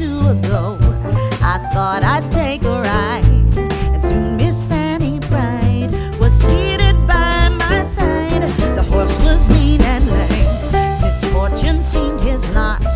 two ago, I thought I'd take a ride, and soon Miss Fanny Bright was seated by my side. The horse was lean and lame, misfortune seemed his lot.